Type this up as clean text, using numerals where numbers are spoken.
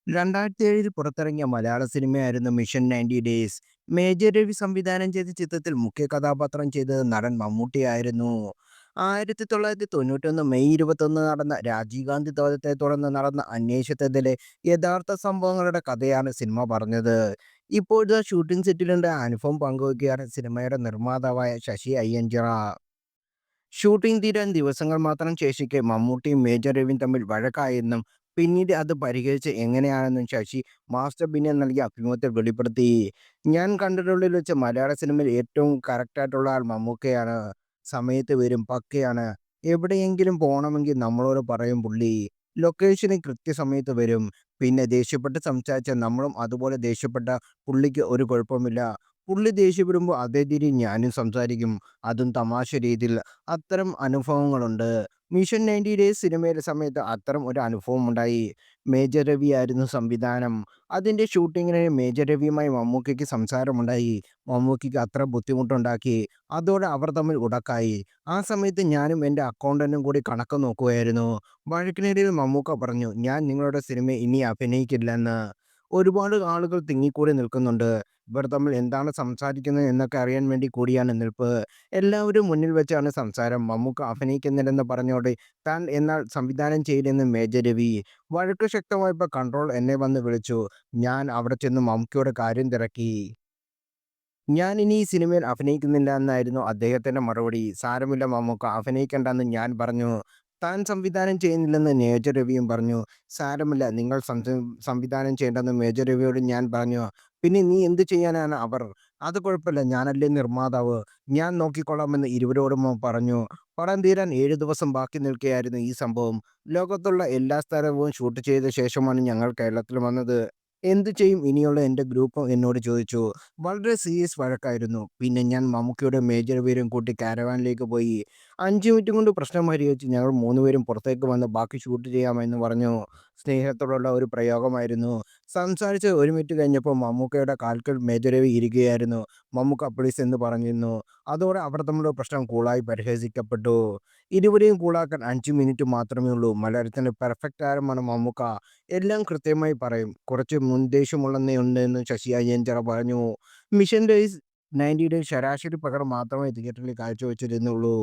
2007 പുറത്തിറങ്ങിയ മലയാള സിനിമയായിരുന്നു mission 90 days. Major Ravi സംവിധാനം ചെയ്ത ചിത്രത്തിൽ മുഖ്യ കഥാപാത്രം ചെയ്തത് നടൻ മമ്മൂട്ടിയായിരുന്നു. 1991 മെയ് 21 നടന്ന രാജീവ് ഗാന്ധി വധത്തെ തുടർന്ന് നടന്ന അന്വേഷണത്തിലെ യഥാർത്ഥ സംഭവങ്ങളുടെ കഥയാണ് സിനിമ പറഞ്ഞത്. ഇപ്പോഴത്തെ ഷൂട്ടിംഗ് സെറ്റിലുണ്ട് അനുഭവം പങ്കുവയ്ക്കുകയാണ് സിനിമയുടെ നിർമ്മാതാവായ ശശി അയ്യഞ്ചിറ. ഷൂട്ടിംഗ് തീരാൻ ദിവസങ്ങൾ മാത്രം ശേഷിക്കെ മമ്മൂട്ടിയും മേജർ രവിയും തമ്മിൽ വഴക്കായെന്നും പിന്നീട് അത് പരിഹരിച്ച് എങ്ങനെയാണെന്നും ശശി മാസ്റ്റർ ബിന്നിന് നൽകിയ അഭിമുഖത്തിൽ വെളിപ്പെടുത്തി. ഞാൻ കണ്ടിട്ടുള്ളതിൽ വെച്ച് മലയാള സിനിമയിൽ ഏറ്റവും കറക്റ്റായിട്ടുള്ള ആൾ മമ്മൂക്കയാണ്. സമയത്ത് വരും, പക്കയാണ്. എവിടെയെങ്കിലും പോകണമെങ്കിൽ നമ്മളോട് പറയും പുള്ളി. ലൊക്കേഷനിൽ കൃത്യസമയത്ത് വരും. പിന്നെ ദേഷ്യപ്പെട്ട് സംസാരിച്ചാൽ നമ്മളും അതുപോലെ ദേഷ്യപ്പെട്ട പുള്ളിക്ക് ഒരു കുഴപ്പമില്ല. പുള്ളി ദേഷ്യപ്പെടുമ്പോൾ അതേ രീതിയിൽ ഞാനും സംസാരിക്കും. അതും തമാശ രീതിയിൽ. അത്തരം അനുഭവങ്ങളുണ്ട്. മിഷൻ 90 ഡേയ്സ് സിനിമയുടെ സമയത്ത് അത്തരം ഒരു അനുഭവം ഉണ്ടായി. മേജർ രവിയായിരുന്നു സംവിധാനം. അതിന്റെ ഷൂട്ടിങ്ങിന് മേജർ രവിയുമായി മമ്മൂക്കയ്ക്ക് സംസാരമുണ്ടായി. മമ്മൂക്കയ്ക്ക് അത്ര ബുദ്ധിമുട്ടുണ്ടാക്കി. അതോടെ അവർ തമ്മിൽ ഉടക്കായി. ആ സമയത്ത് ഞാനും എൻ്റെ അക്കൗണ്ടന്റും കൂടി കണക്ക് നോക്കുകയായിരുന്നു. വഴക്കിനിടയിൽ മമ്മൂക്ക പറഞ്ഞു, "ഞാൻ നിങ്ങളുടെ സിനിമയിൽ ഇനി അഭിനയിക്കില്ലെന്ന്." ഒരുപാട് ആളുകൾ തിങ്ങിക്കൂടി നിൽക്കുന്നുണ്ട്. ഇവർ തമ്മിൽ എന്താണ് സംസാരിക്കുന്നത് എന്നൊക്കെ അറിയാൻ വേണ്ടി കൂടിയാണ് നിൽപ്പ്. എല്ലാവരും മുന്നിൽ വെച്ചാണ് സംസാരം. മമ്മൂക്ക അഭിനയിക്കുന്നില്ലെന്ന് പറഞ്ഞതോടെ താൻ എന്നാൽ സംവിധാനം ചെയ്യില്ലെന്ന് മേജർ രവി. വഴക്ക് ശക്തമായപ്പോൾ കൺട്രോൾ എന്നെ വന്ന് വിളിച്ചു. ഞാൻ അവിടെ ചെന്ന് മമ്മൂക്കയോട് കാര്യം തിരക്കി. ഞാൻ ഇനി ഈ സിനിമയിൽ അഭിനയിക്കുന്നില്ല എന്നായിരുന്നു അദ്ദേഹത്തിന്റെ മറുപടി. സാരമില്ല മമ്മൂക്ക, അഭിനയിക്കണ്ടെന്ന് ഞാൻ പറഞ്ഞു. താൻ സംവിധാനം ചെയ്യുന്നില്ലെന്ന് മേജർ രവിയും പറഞ്ഞു. സാരമില്ല, നിങ്ങൾ സംവിധാനം ചെയ്യണ്ടെന്ന് മേജർ രവിയോട് ഞാൻ പറഞ്ഞു. പിന്നെ നീ എന്ത് ചെയ്യാനാണ് അവർ? അത് കുഴപ്പമില്ല, ഞാനല്ലേ നിർമ്മാതാവ്. ഞാൻ നോക്കിക്കൊള്ളാമെന്ന് ഇരുവരോടും പറഞ്ഞു. പടം തീരാൻ 7 ദിവസം ബാക്കി നിൽക്കെയായിരുന്നു ഈ സംഭവം. ലോകത്തുള്ള എല്ലാ സ്ഥലവും ഷൂട്ട് ചെയ്ത ശേഷമാണ് ഞങ്ങൾ കേരളത്തിൽ വന്നത്. എന്ത് ചെയ്യും ഇനിയുള്ള എൻ്റെ ഗ്രൂപ്പ് എന്നോട് ചോദിച്ചു. വളരെ സീരിയസ് വഴക്കായിരുന്നു. പിന്നെ ഞാൻ മമ്മൂക്കയുടെ മേജർ രവിയും കൂട്ടി കാരവാനിലേക്ക് പോയി. 5 മിനിറ്റ് കൊണ്ട് പ്രശ്നം പരിഹരിച്ച് ഞങ്ങൾ 3 പേരും പുറത്തേക്ക് വന്ന് ബാക്കി ഷൂട്ട് ചെയ്യാമെന്ന് പറഞ്ഞു. സ്നേഹത്തോടുള്ള ഒരു പ്രയോഗമായിരുന്നു. സംസാരിച്ച് 1 മിനിറ്റ് കഴിഞ്ഞപ്പോൾ മമ്മൂക്കയുടെ കാൽക്കൽ മേജർ രവി ഇരിക്കുകയായിരുന്നു. മമ്മൂക്ക പ്ലീസ് എന്ന് പറഞ്ഞിരുന്നു. അതോടെ അവർ തമ്മിലുള്ള പ്രശ്നം കൂളായി പരിഹരിക്കപ്പെട്ടു. ഇരുവരെയും കൂളാക്കാൻ 5 മിനിറ്റ് മാത്രമേ ഉള്ളൂ. മലയാളത്തിന്റെ പെർഫെക്റ്റ് താരമാണ് മമ്മൂക്ക. എല്ലാം കൃത്യമായി പറയും. കുറച്ച് മുൻദേഷ്യമുള്ളെന്നേ ഉണ്ടെന്ന് ശശി അയ്യഞ്ചിറ പറഞ്ഞു. മിഷൻ ഡേയ്സ് 90 ഡേയ്സ് ശരാശരി പകരം മാത്രമേ തിയേറ്ററിൽ കാഴ്ചവെച്ചിരുന്നുള്ളൂ.